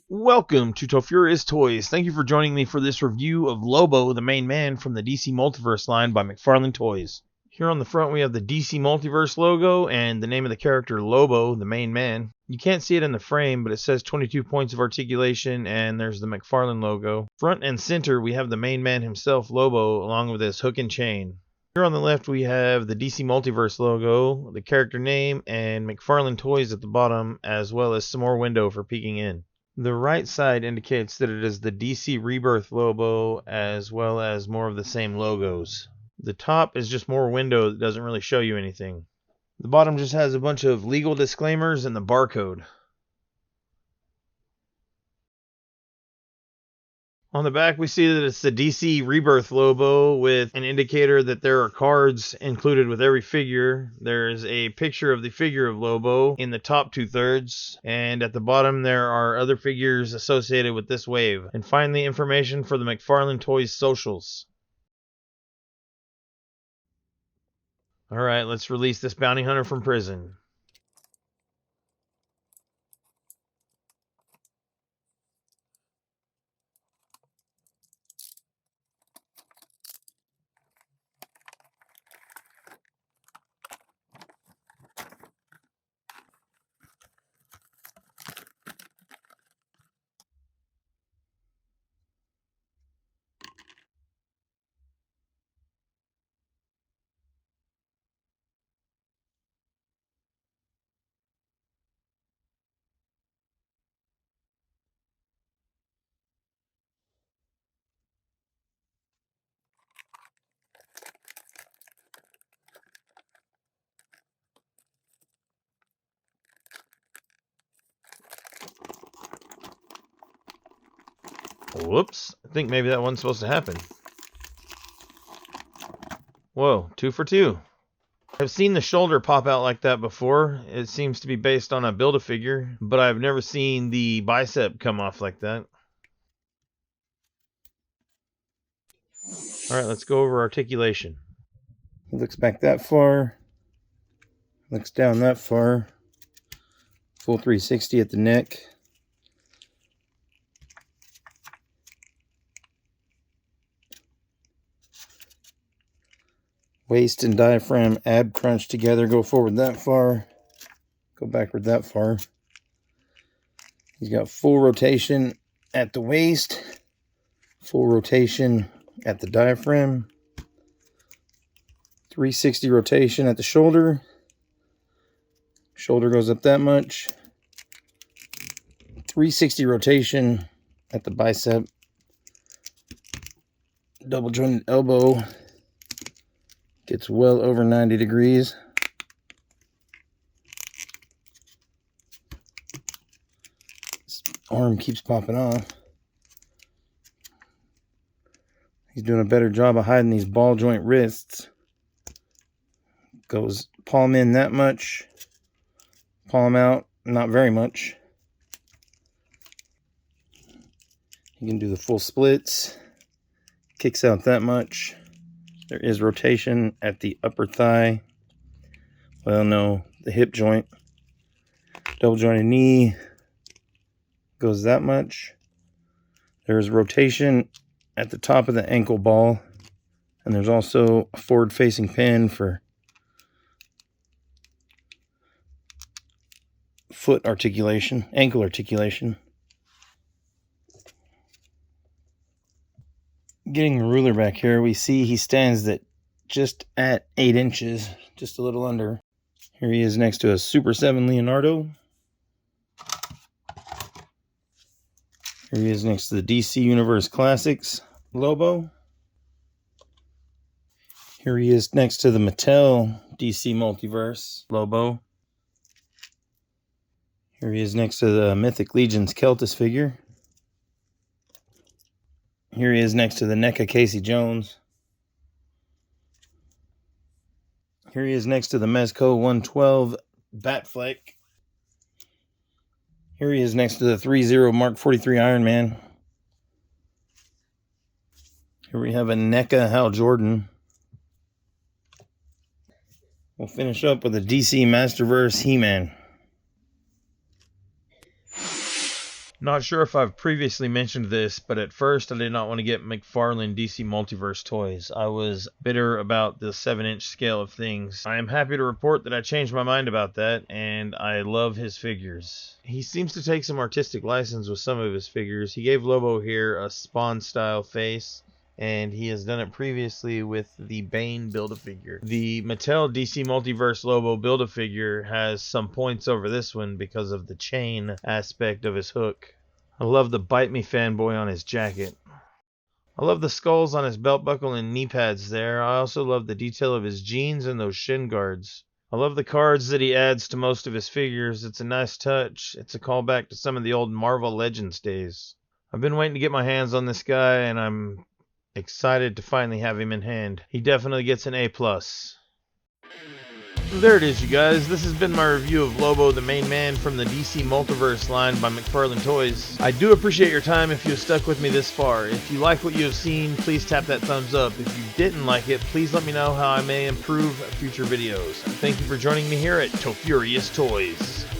Welcome to Tofurious Toys. Thank you for joining me for this review of Lobo, the main man from the DC Multiverse line by McFarlane Toys. Here on the front we have the DC Multiverse logo and the name of the character Lobo, the main man. You can't see it in the frame, but it says 22 points of articulation, and there's the McFarlane logo. Front and center we have the main man himself, Lobo, along with his hook and chain. Here on the left we have the DC Multiverse logo, the character name, and McFarlane Toys at the bottom, as well as some more window for peeking in. The right side indicates that it is the DC Rebirth Lobo, as well as more of the same logos. The top is just more window that doesn't really show you anything. The bottom just has a bunch of legal disclaimers and the barcode. On the back we see that it's the DC Rebirth Lobo with an indicator that there are cards included with every figure. There's a picture of the figure of Lobo in the top 2/3, and at the bottom there are other figures associated with this wave. And finally, information for the McFarlane Toys socials. Alright, let's release this bounty hunter from prison. Whoops, I think maybe that wasn't supposed to happen. Whoa, 2 for 2. I've seen the shoulder pop out like that before. It seems to be based on a Build-A-Figure, but I've never seen the bicep come off like that. Alright, let's go over articulation. Looks back that far. Looks down that far. Full 360 at the neck. Waist and diaphragm ab crunch together. Go forward that far. Go backward that far. He's got full rotation at the waist. Full rotation at the diaphragm. 360 rotation at the shoulder. Shoulder goes up that much. 360 rotation at the bicep. Double jointed elbow. Gets well over 90 degrees. His arm keeps popping off. He's doing a better job of hiding these ball joint wrists. Goes palm in that much. Palm out, not very much. You can do the full splits. Kicks out that much. There is rotation at the upper thigh. Well, no, the hip joint. Double jointed knee goes that much. There's rotation at the top of the ankle ball. And there's also a forward facing pin for foot articulation, ankle articulation. Getting the ruler back here, we see he stands just at 8 inches, just a little under. Here he is next to a Super 7 Leonardo. Here he is next to the DC Universe Classics Lobo. Here he is next to the Mattel DC Multiverse Lobo. Here he is next to the Mythic Legion's Keltis figure. Here he is next to the NECA Casey Jones. Here he is next to the Mezco 112 Batfleck. Here he is next to the 3-0 Mark 43 Iron Man. Here we have a NECA Hal Jordan. We'll finish up with a DC Masterverse He-Man. Not sure if I've previously mentioned this, but at first I did not want to get McFarlane DC Multiverse toys. I was bitter about the 7-inch scale of things. I am happy to report that I changed my mind about that, and I love his figures. He seems to take some artistic license with some of his figures. He gave Lobo here a Spawn-style face, and he has done it previously with the Bane Build-A-Figure. The Mattel DC Multiverse Lobo Build-A-Figure has some points over this one because of the chain aspect of his hook. I love the Bite Me fanboy on his jacket. I love the skulls on his belt buckle and knee pads there. I also love the detail of his jeans and those shin guards. I love the cards that he adds to most of his figures. It's a nice touch. It's a callback to some of the old Marvel Legends days. I've been waiting to get my hands on this guy, and I'm excited to finally have him in hand. He definitely gets an A+. There it is, you guys. This has been my review of Lobo, the main man from the DC Multiverse line by McFarlane Toys. I do appreciate your time if you have stuck with me this far. If you like what you have seen, please tap that thumbs up. If you didn't like it, please let me know how I may improve future videos. Thank you for joining me here at Tofurious Toys.